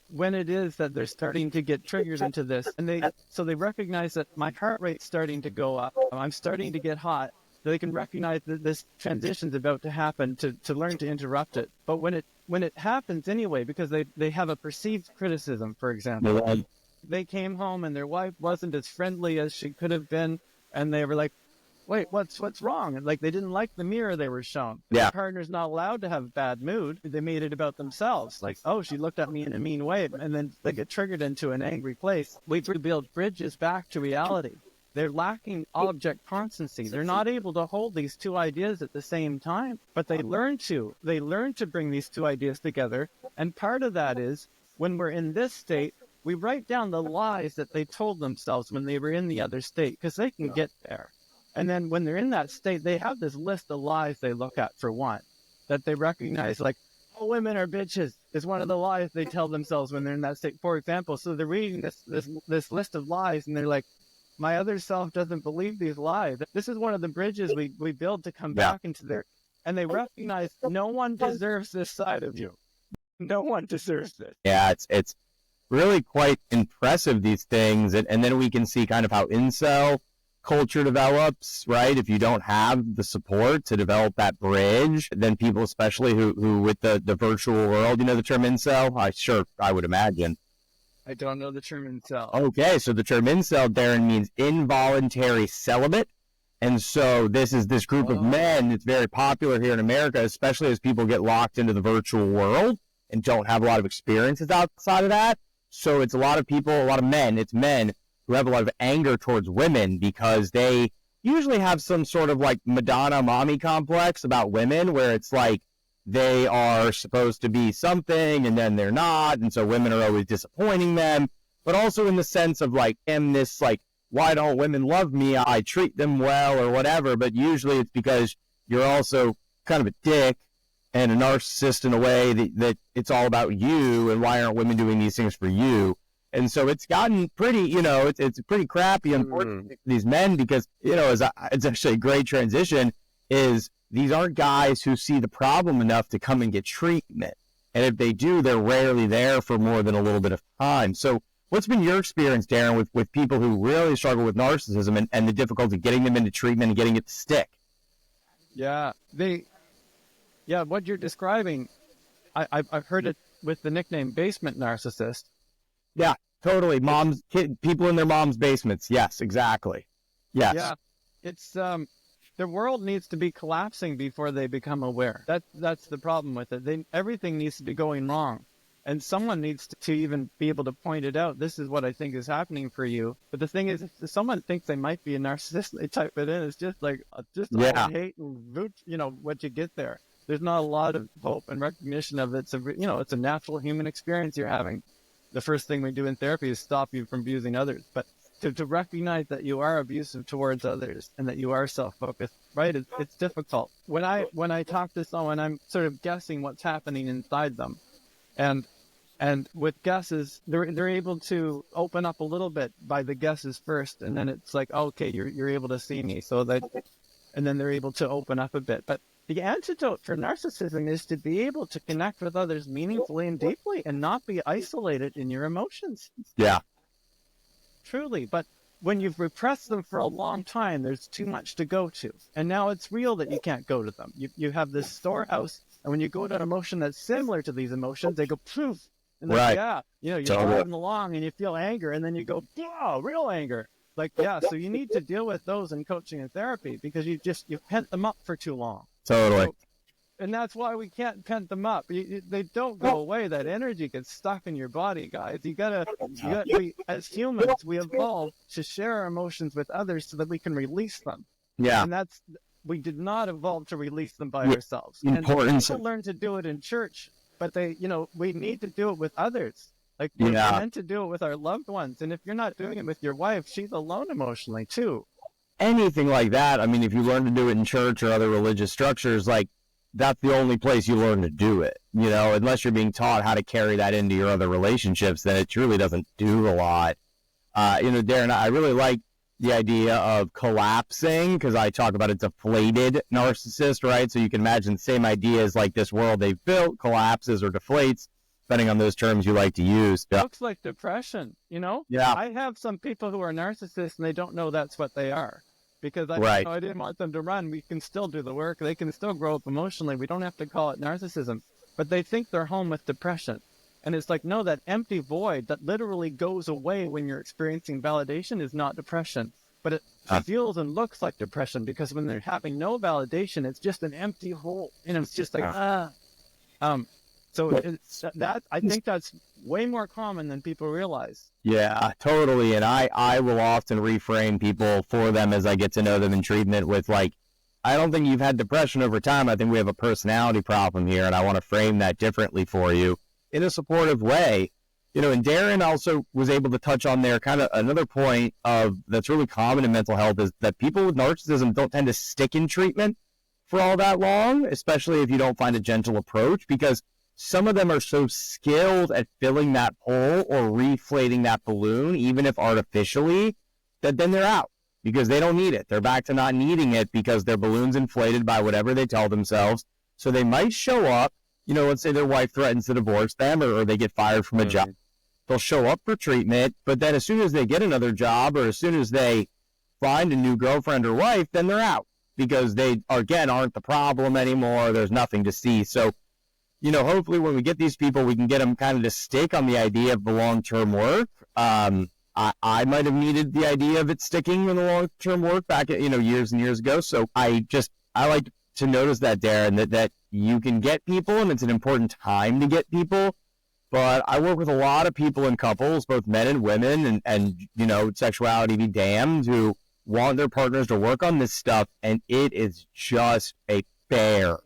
when it is that they're starting to get triggered into this. And they recognize that my heart rate's starting to go up. I'm starting to get hot. They can recognize that this transition's about to happen, to learn to interrupt it. But when it happens anyway, because they have a perceived criticism, for example, they came home and their wife wasn't as friendly as she could have been, and they were like, wait, what's wrong? And like, they didn't like the mirror they were shown. Yeah. Their partner's not allowed to have a bad mood. They made it about themselves. Like, oh, she looked at me in a mean way, and then they get triggered into an angry place. We build bridges back to reality. They're lacking object constancy. They're not able to hold these two ideas at the same time, but they learn to. They learn to bring these two ideas together. And part of that is, when we're in this state, we write down the lies that they told themselves when they were in the other state, because they can get there. And then when they're in that state, they have this list of lies they look at, for one, that they recognize, like, oh, women are bitches is one of the lies they tell themselves when they're in that state, for example. So they're reading this list of lies, and they're like, my other self doesn't believe these lies. This is one of the bridges we build to come back into there. And they recognize no one deserves this side of you. No one deserves this. Yeah, it's really quite impressive, these things. And then we can see kind of how incel culture develops, right? If you don't have the support to develop that bridge, then people, especially who with the virtual world, the term incel? I would imagine. I don't know the term incel. Okay, so the term incel, Darren, means involuntary celibate. And so this is this group of men. It's very popular here in America, especially as people get locked into the virtual world and don't have a lot of experiences outside of that. So it's a lot of people, a lot of men. It's men who have a lot of anger towards women because they usually have some sort of like Madonna mommy complex about women, where it's like they are supposed to be something and then they're not. And so women are always disappointing them, but also in the sense of like, why don't women love me? I treat them well or whatever. But usually it's because you're also kind of a dick and a narcissist in a way that it's all about you, and why aren't women doing these things for you? And so it's gotten pretty, it's pretty crappy, unfortunately, for these men, because, it's actually a great transition, is these aren't guys who see the problem enough to come and get treatment. And if they do, they're rarely there for more than a little bit of time. So what's been your experience, Darren, with people who really struggle with narcissism and the difficulty getting them into treatment and getting it to stick? Yeah, what you're describing, I've heard it with the nickname basement narcissist. Yeah, totally. People in their mom's basements. Yes, exactly. Yes. Yeah, it's their world needs to be collapsing before they become aware. That's the problem with it. Everything needs to be going wrong, and someone needs to even be able to point it out. This is what I think is happening for you. But the thing is, if someone thinks they might be a narcissist, they type it in. It's just like all hate and what you get there. there's not a lot of hope and recognition of it. It's it's a natural human experience you're having. The first thing we do in therapy is stop you from abusing others. But to recognize that you are abusive towards others and that you are self-focused, right? It's difficult. When I talk to someone, I'm sort of guessing what's happening inside them. And with guesses, they're able to open up a little bit by the guesses first, and then it's like, okay, you're able to see me, and then they're able to open up a bit. But the antidote for narcissism is to be able to connect with others meaningfully and deeply, and not be isolated in your emotions. Yeah. Truly, but when you've repressed them for a long time, there's too much to go to, and now it's real that you can't go to them. You have this storehouse, and when you go to an emotion that's similar to these emotions, they go poof. And Right. Yeah, you're driving along and you feel anger, and then you go, wow, real anger. Like, yeah, so you need to deal with those in coaching and therapy, because you've pent them up for too long. Totally. And that's why we can't pent them up. They don't go away. That energy gets stuck in your body, guys. We, as humans, we evolved to share our emotions with others so that we can release them. Yeah. And we did not evolve to release them by ourselves. Important. And people learn to do it in church, but we need to do it with others. Like, we're meant to do it with our loved ones. And if you're not doing it with your wife, she's alone emotionally too. Anything like that. I mean, if you learn to do it in church or other religious structures, like, that's the only place you learn to do it. Unless you're being taught how to carry that into your other relationships, then it truly doesn't do a lot. Darren, I really like the idea of collapsing, because I talk about a deflated narcissist, right? So you can imagine the same idea as like this world they've built collapses or deflates, depending on those terms you like to use. It looks like depression, Yeah. I have some people who are narcissists and they don't know that's what they are, because I didn't want them to run. We can still do the work. They can still grow up emotionally. We don't have to call it narcissism, but they think they're home with depression. And it's like, no, that empty void that literally goes away when you're experiencing validation is not depression. But it feels and looks like depression, because when they're having no validation, it's just an empty hole. It's just like, So I think that's way more common than people realize. Yeah, totally. And I will often reframe people for them as I get to know them in treatment with, like, I don't think you've had depression over time. I think we have a personality problem here, and I want to frame that differently for you in a supportive way. And Darren also was able to touch on there kind of another point that's really common in mental health, is that people with narcissism don't tend to stick in treatment for all that long, especially if you don't find a gentle approach, because some of them are so skilled at filling that hole or reflating that balloon, even if artificially, that then they're out because they don't need it. They're back to not needing it because their balloon's inflated by whatever they tell themselves. So they might show up, let's say their wife threatens to divorce them, or they get fired from a job. They'll show up for treatment, but then as soon as they get another job, or as soon as they find a new girlfriend or wife, then they're out because they, again, aren't the problem anymore. There's nothing to see. So, hopefully when we get these people, we can get them kind of to stick on the idea of the long-term work. I might have needed the idea of it sticking in the long-term work back at, years and years ago. So I like to notice that, Darren, that you can get people, and it's an important time to get people. But I work with a lot of people in couples, both men and women, and sexuality be damned, who want their partners to work on this stuff, and it is just a bear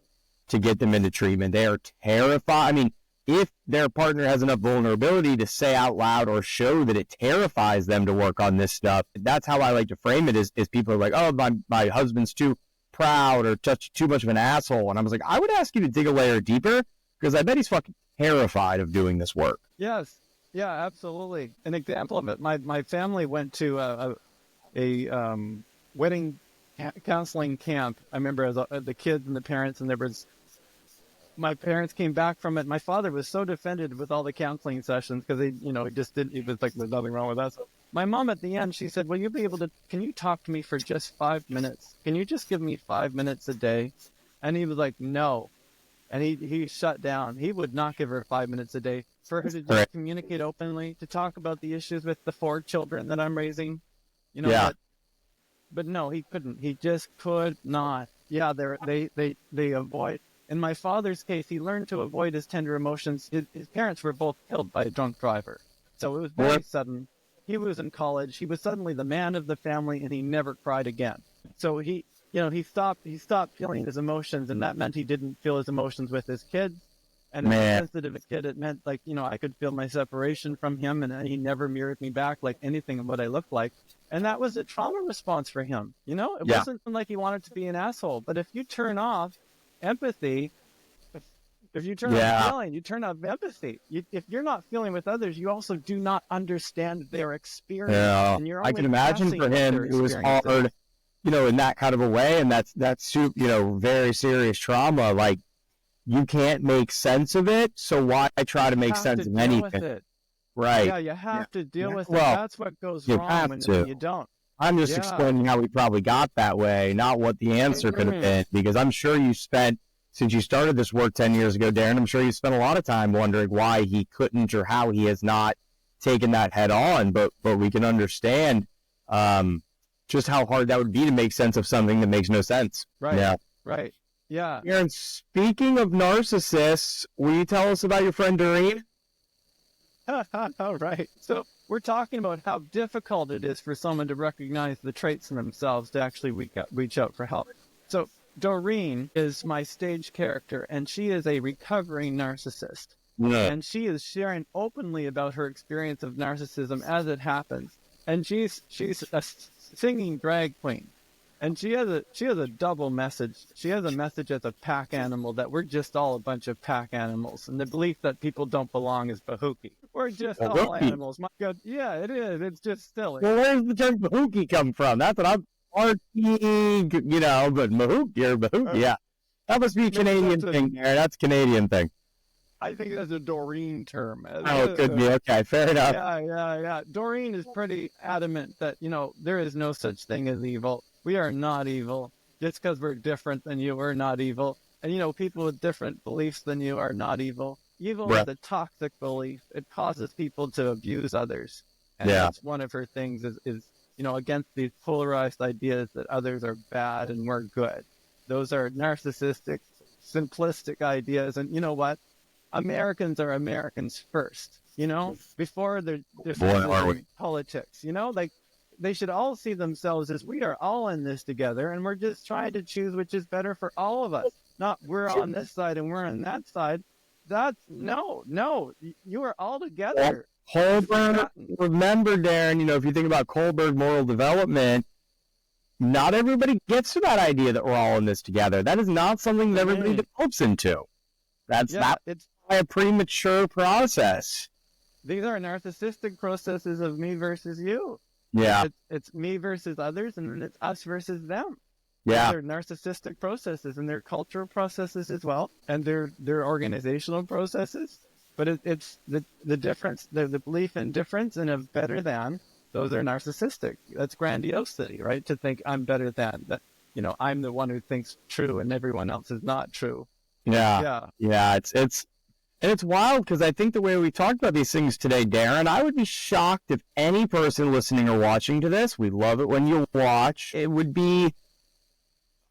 to get them into treatment. They are terrified. I mean, if their partner has enough vulnerability to say out loud or show that it terrifies them to work on this stuff, that's how I like to frame it, is people are like, oh, my husband's too proud or too much of an asshole. And I was like, I would ask you to dig a layer deeper, because I bet he's fucking terrified of doing this work. Yes. Yeah, absolutely. An example of it. My family went to a wedding counseling camp. I remember as the kids and the parents, and my parents came back from it. My father was so defended with all the counseling sessions because he was like, there's nothing wrong with us. My mom at the end, she said, will you be able to, can you talk to me for just 5 minutes? Can you just give me 5 minutes a day? And he was like, no. And he shut down. He would not give her 5 minutes a day for her to just communicate openly, to talk about the issues with the 4 children that I'm raising. But no, he couldn't. He just could not. Yeah, they avoid. In my father's case, he learned to avoid his tender emotions. His parents were both killed by a drunk driver. So it was very sudden. He was in college. He was suddenly the man of the family, and he never cried again. So he stopped feeling his emotions, and that meant he didn't feel his emotions with his kids. And as a sensitive kid, it meant like, I could feel my separation from him, and he never mirrored me back like anything of what I looked like. And that was a trauma response for him. It wasn't like he wanted to be an asshole. But if you turn off empathy, if you turn off feeling, you turn off empathy. If you're not feeling with others, you also do not understand their experience. Yeah, And you're I can imagine for him it was hard, in that kind of a way, and that's very serious trauma. Like, you can't make sense of it, so why try to make sense of anything? Right. Yeah, you have to deal with it. That's what goes wrong when you don't. I'm just explaining how we probably got that way, not what the answer could have been, because I'm sure you spent, since you started this work 10 years ago, Darren, I'm sure you spent a lot of time wondering why he couldn't or how he has not taken that head on, but we can understand just how hard that would be to make sense of something that makes no sense. Right. Yeah. Right. Yeah. Aaron, speaking of narcissists, will you tell us about your friend Doreen? All right. So we're talking about how difficult it is for someone to recognize the traits in themselves to actually reach out for help. So Doreen is my stage character, and she is a recovering narcissist. Yeah. And she is sharing openly about her experience of narcissism as it happens. And she's a singing drag queen. And she has a double message. She has a message as a pack animal that we're just all a bunch of pack animals, and the belief that people don't belong is bahooky. We're just all animals. My God, yeah, it is. It's just silly. Well, where's the term bahooky come from? That's what I'm arty, but mahooky or bahooky, yeah. That must be a Canadian thing, Darren. That's a Canadian thing. I think that's a Doreen term. Oh, it could be. Okay, fair enough. Yeah. Doreen is pretty adamant that, there is no such thing as evil. We are not evil. Just because we're different than you, we're not evil. And, people with different beliefs than you are not evil. Evil is a toxic belief. It causes people to abuse others. And that's one of her things is, against these polarized ideas that others are bad and we're good. Those are narcissistic, simplistic ideas. And you know what? Americans are Americans first, before they're in politics, like they should all see themselves as we are all in this together, and we're just trying to choose which is better for all of us. Not we're on this side and we're on that side. That's no, you are all together. Kohlberg, remember, Darren, if you think about Kohlberg moral development, not everybody gets to that idea that we're all in this together. That is not something that everybody develops into. It's a premature process. These are narcissistic processes of me versus you. Yeah. It's me versus others, and then it's us versus them. Yeah. They're narcissistic processes, and they're cultural processes as well, and they're organizational processes. But it's the difference, the belief in difference and of better than, those are narcissistic. That's grandiosity, right? To think I'm better than, that, I'm the one who thinks true and everyone else is not true. Yeah. It's wild because I think the way we talked about these things today, Darren, I would be shocked if any person listening or watching to this, we love it when you watch, it would be,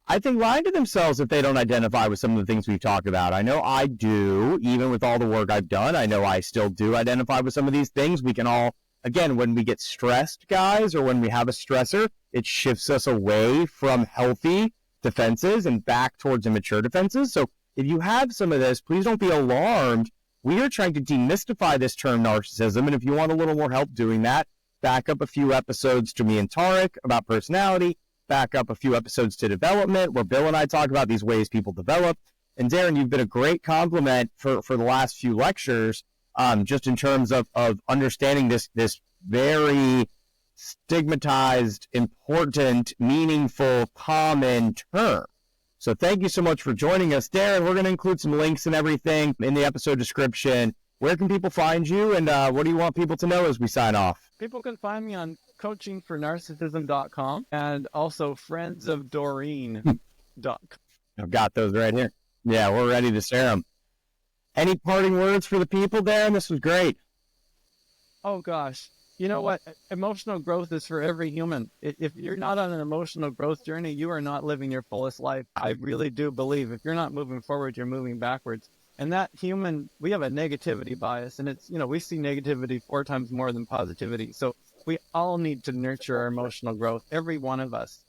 I think, lying to themselves if they don't identify with some of the things we've talked about. I know I do, even with all the work I've done. I know I still do identify with some of these things. We can all, again, when we get stressed, guys, or when we have a stressor, it shifts us away from healthy defenses and back towards immature defenses. So if you have some of this, please don't be alarmed. We are trying to demystify this term narcissism, and if you want a little more help doing that, back up a few episodes to me and Tarek about personality, back up a few episodes to development, where Bill and I talk about these ways people develop. And Darren, you've been a great compliment for the last few lectures, just in terms of understanding this very stigmatized, important, meaningful, common term. So thank you so much for joining us. Darren, we're going to include some links and everything in the episode description. Where can people find you, and what do you want people to know as we sign off? People can find me on coachingfornarcissism.com and also friendsofdoreen.com. I've got those right here. Yeah, we're ready to share them. Any parting words for the people, Darren? This was great. Oh, gosh. You know what? Emotional growth is for every human. If you're not on an emotional growth journey, you are not living your fullest life. I really do believe if you're not moving forward, you're moving backwards. And that we have a negativity bias, and it's, we see negativity 4 times more than positivity. So we all need to nurture our emotional growth, every one of us.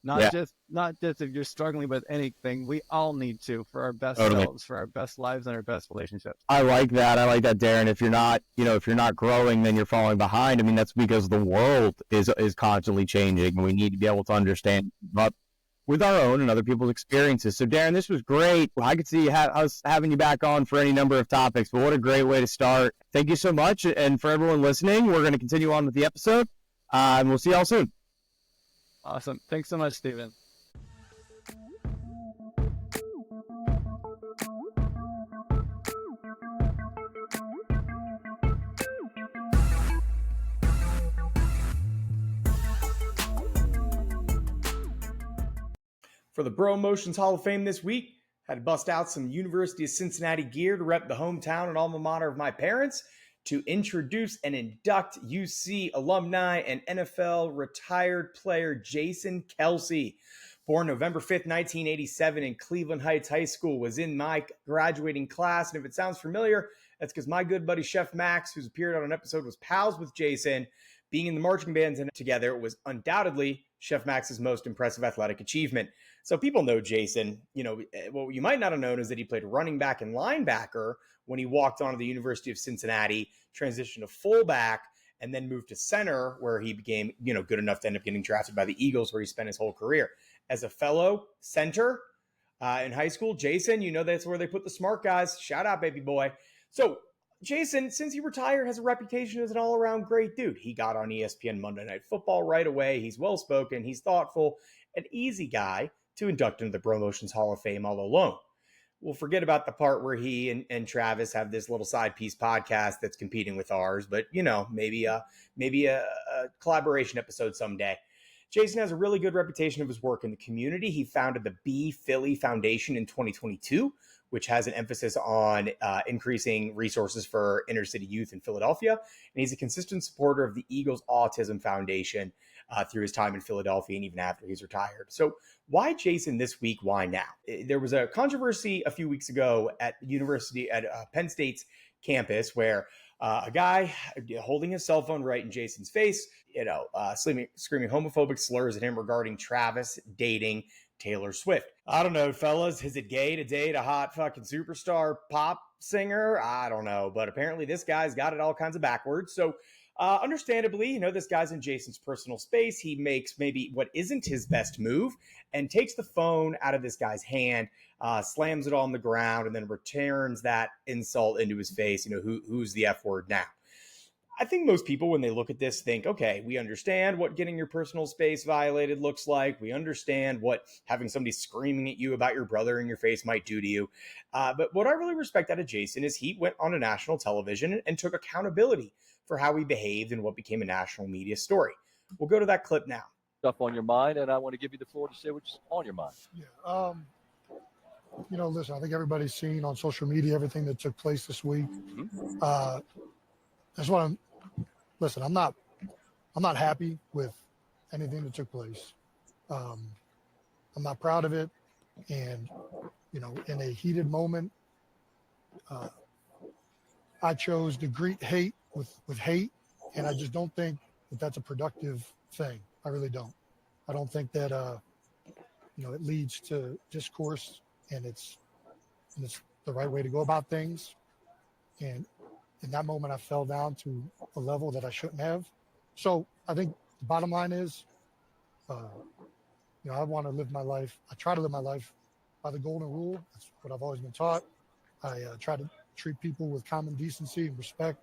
Not just if you're struggling with anything. We all need to for our best selves, for our best lives and our best relationships. I like that. Darren. If you're not growing, then you're falling behind. I mean, that's because the world is constantly changing, and we need to be able to understand up with our own and other people's experiences. So, Darren, this was great. I could see us having you back on for any number of topics, but what a great way to start. Thank you so much. And for everyone listening, we're going to continue on with the episode, and we'll see y'all soon. Awesome. Thanks so much, Steven. For the Bromotions Hall of Fame this week, had to bust out some University of Cincinnati gear to rep the hometown and alma mater of my parents, to introduce and induct UC alumni and NFL retired player Jason Kelce. Born November 5th, 1987 in Cleveland Heights High School, was in my graduating class. And if it sounds familiar, that's because my good buddy Chef Max, who's appeared on an episode, was pals with Jason. Being in the marching bands and together was undoubtedly Chef Max's most impressive athletic achievement. So people know Jason. What you might not have known is that he played running back and linebacker when he walked on to the University of Cincinnati, transitioned to fullback, and then moved to center, where he became, good enough to end up getting drafted by the Eagles, where he spent his whole career. As a fellow center in high school, Jason, that's where they put the smart guys. Shout out, baby boy. So Jason, since he retired, has a reputation as an all-around great dude. He got on ESPN Monday Night Football right away. He's well-spoken. He's thoughtful, an easy guy to induct into the Bromotions Hall of Fame all alone. We'll forget about the part where he and Travis have this little side piece podcast that's competing with ours, but maybe a collaboration episode someday. Jason has a really good reputation of his work in the community. He founded the B Philly Foundation in 2022, which has an emphasis on increasing resources for inner city youth in Philadelphia. And he's a consistent supporter of the Eagles Autism Foundation through his time in Philadelphia and even after he's retired. So why Jason this week? Why now? There was a controversy a few weeks ago at Penn State's campus where a guy holding his cell phone right in Jason's face, screaming homophobic slurs at him regarding Travis dating Taylor Swift. I don't know, fellas. Is it gay to date a hot fucking superstar pop singer? I don't know. But apparently this guy's got it all kinds of backwards. So understandably, this guy's in Jason's personal space. He makes maybe what isn't his best move and takes the phone out of this guy's hand, slams it on the ground, and then returns that insult into his face. Who's the F word now? I think most people, when they look at this, think, okay, we understand what getting your personal space violated looks like. We understand what having somebody screaming at you about your brother in your face might do to you. But what I really respect out of Jason is he went on a national television and took accountability for how he behaved in what became a national media story. We'll go to that clip now. Stuff on your mind, and I want to give you the floor to say what's on your mind. Yeah. Listen, I think everybody's seen on social media everything that took place this week. Mm-hmm. That's what I'm not happy with anything that took place. I'm not proud of it. And, in a heated moment, I chose to greet hate with hate. And I just don't think that that's a productive thing. I really don't. I don't think that, it leads to discourse and it's the right way to go about things. And in that moment, I fell down to a level that I shouldn't have. So I think the bottom line is, I want to live my life. I try to live my life by the golden rule. That's what I've always been taught. I try to treat people with common decency and respect,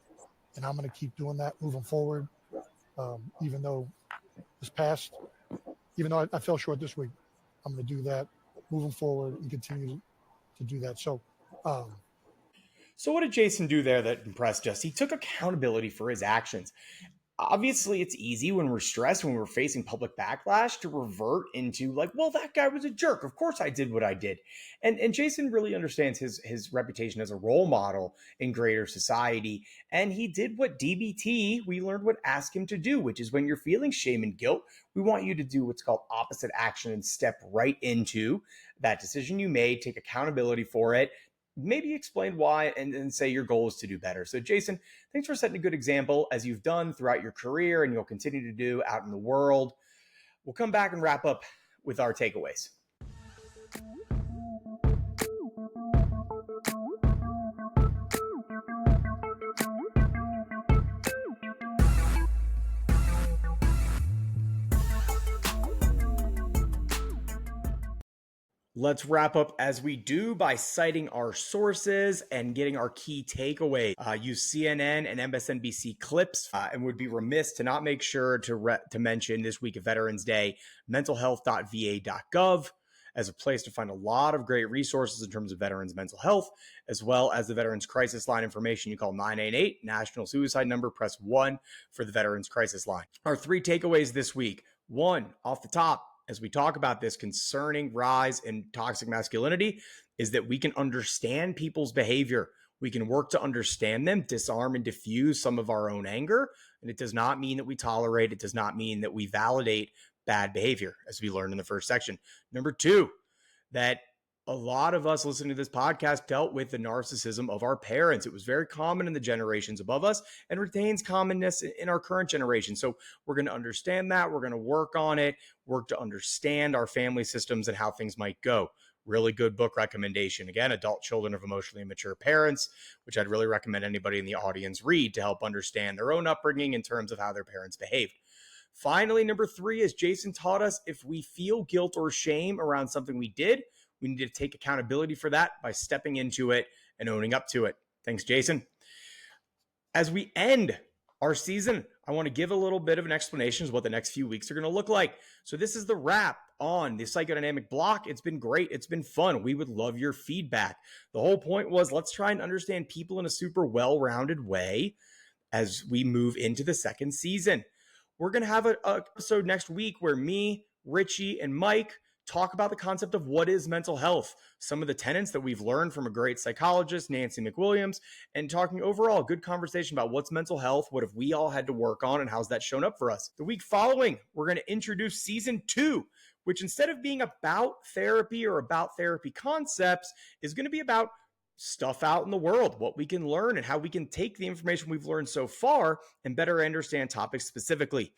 and I'm going to keep doing that moving forward. Even though I fell short this week, I'm going to do that moving forward and continue to do that. So what did Jason do there that impressed us? He took accountability for his actions. Obviously, it's easy when we're stressed, when we're facing public backlash, to revert into that guy was a jerk. Of course I did what I did. And Jason really understands his reputation as a role model in greater society. And he did what DBT, we learned, would ask him to do, which is when you're feeling shame and guilt, we want you to do what's called opposite action and step right into that decision you made, take accountability for it, maybe explain why, and say your goal is to do better. So Jason, thanks for setting a good example, as you've done throughout your career and you'll continue to do out in the world. We'll come back and wrap up with our takeaways. Let's wrap up as we do by citing our sources and getting our key takeaway. Use CNN and MSNBC clips, and would be remiss to not make sure to mention this week of Veterans Day, mentalhealth.va.gov as a place to find a lot of great resources in terms of veterans' mental health, as well as the Veterans Crisis Line information. You call 988, national suicide number, press 1 for the Veterans Crisis Line. Our 3 takeaways this week. 1, off the top, as we talk about this concerning rise in toxic masculinity, is that we can understand people's behavior. We can work to understand them, disarm and diffuse some of our own anger. And it does not mean that we tolerate, it does not mean that we validate bad behavior, as we learned in the first section. Number 2, that a lot of us listening to this podcast dealt with the narcissism of our parents. It was very common in the generations above us and retains commonness in our current generation. So we're going to understand that. We're going to work on it, work to understand our family systems and how things might go. Really good book recommendation. Again, Adult Children of Emotionally Immature Parents, which I'd really recommend anybody in the audience read to help understand their own upbringing in terms of how their parents behaved. Finally, number 3, as Jason taught us, if we feel guilt or shame around something we did, we need to take accountability for that by stepping into it and owning up to it. Thanks, Jason. As we end our season, I want to give a little bit of an explanation of what the next few weeks are going to look like. So this is the wrap on the psychodynamic block. It's been great. It's been fun. We would love your feedback. The whole point was let's try and understand people in a super well-rounded way as we move into the second season. We're going to have an episode next week where me, Richie, and Mike talk about the concept of what is mental health, some of the tenets that we've learned from a great psychologist, Nancy McWilliams, and talking overall good conversation about what's mental health, what have we all had to work on, and how's that shown up for us. The week following, we're going to introduce season 2, which instead of being about therapy or about therapy concepts, is going to be about stuff out in the world, what we can learn and how we can take the information we've learned so far and better understand topics specifically.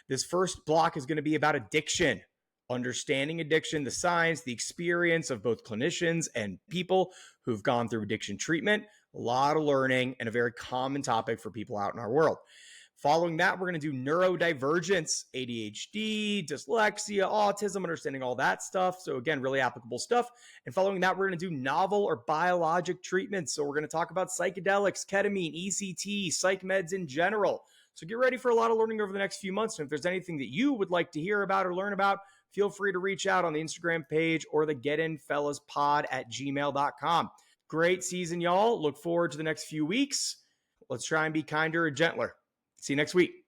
This first block is going to be about addiction. Understanding addiction, the science, the experience of both clinicians and people who've gone through addiction treatment. A lot of learning and a very common topic for people out in our world. Following that, we're going to do neurodivergence, ADHD, dyslexia, autism, understanding all that stuff. So again, really applicable stuff. And following that, we're going to do novel or biologic treatments. So we're going to talk about psychedelics, ketamine, ECT, psych meds in general. So get ready for a lot of learning over the next few months. And if there's anything that you would like to hear about or learn about, feel free to reach out on the Instagram page or the getinfellaspod@gmail.com. Great season, y'all. Look forward to the next few weeks. Let's try and be kinder and gentler. See you next week.